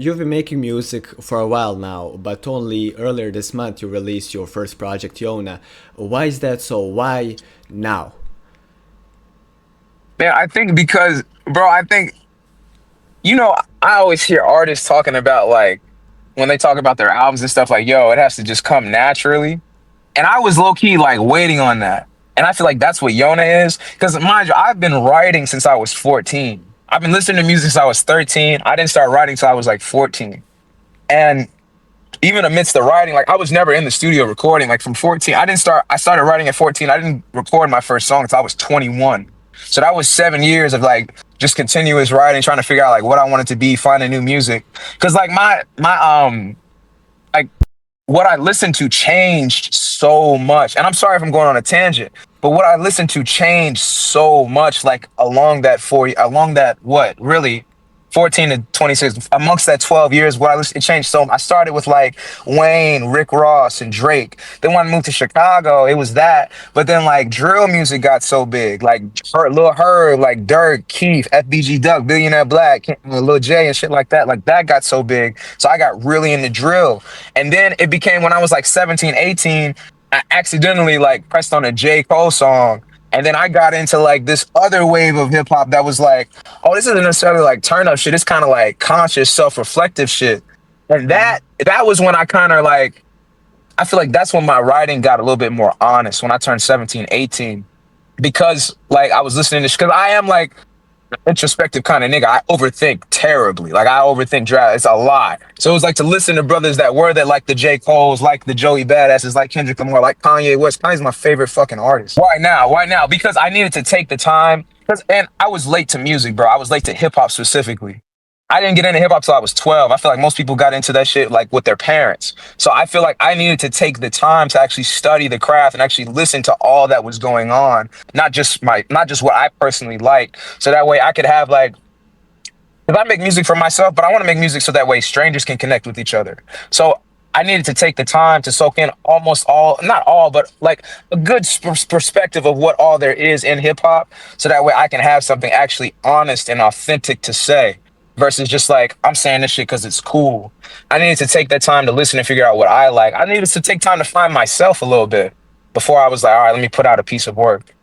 You've been making music for a while now, but only earlier this month you released your first project, Yona. Why is that so? Why now? Man, I think because, bro, I think, I always hear artists talking about like when they talk about their albums and stuff like, yo, it has to just come naturally. And I was low key like waiting on that. And I feel like that's what Yona is. Because mind you, I've been writing since I was 14. I've been listening to music since I was 13. I didn't start writing till I was like 14. And even amidst the writing, like I was never in the studio recording. Like from 14, I started writing at 14. I didn't record my first song until I was 21. So that was 7 years of like just continuous writing, trying to figure out like what I wanted to be, finding new music. Cause like like what I listened to changed so much. And I'm sorry if I'm going on a tangent, but what I listened to changed so much, like along that what really 14 to 26, amongst that 12 years, what I listened, it changed so much. I started with like Wayne, Rick Ross, and Drake. Then when I moved to Chicago, it was that. But then like drill music got so big, like Lil Herb, like Dirk, Keith, FBG Duck, Billionaire Black, Lil J, and shit like that. Like that got so big. So I got really into drill. And then it became when I was like 17, 18, I accidentally like pressed on a J. Cole song. And then I got into like this other wave of hip hop that was like, oh, this isn't necessarily like turn up shit. It's kind of like conscious, self-reflective shit. And that was when I kind of like I feel like that's when my writing got a little bit more honest when I turned 17, 18. Because like I was listening to because I am like introspective kind of nigga. I overthink terribly. Like I overthink draft. It's a lot. So it was like to listen to brothers that were that like the J. Cole's, like the Joey Badasses, like Kendrick Lamar, like Kanye West. Kanye's my favorite fucking artist. Why now? Why now? Because I needed to take the time. Because and I was late to music, bro. I was late to hip hop specifically. I didn't get into hip hop till I was 12. I feel like most people got into that shit like with their parents. So I feel like I needed to take the time to actually study the craft and actually listen to all that was going on, not just what I personally like. So that way I could have like because I make music for myself, but I want to make music so that way strangers can connect with each other. So I needed to take the time to soak in almost all, not all, but like a good perspective of what all there is in hip hop. So that way I can have something actually honest and authentic to say versus just like, I'm saying this shit because it's cool. I needed to take that time to listen and figure out what I like. I needed to take time to find myself a little bit before I was like, all right, let me put out a piece of work.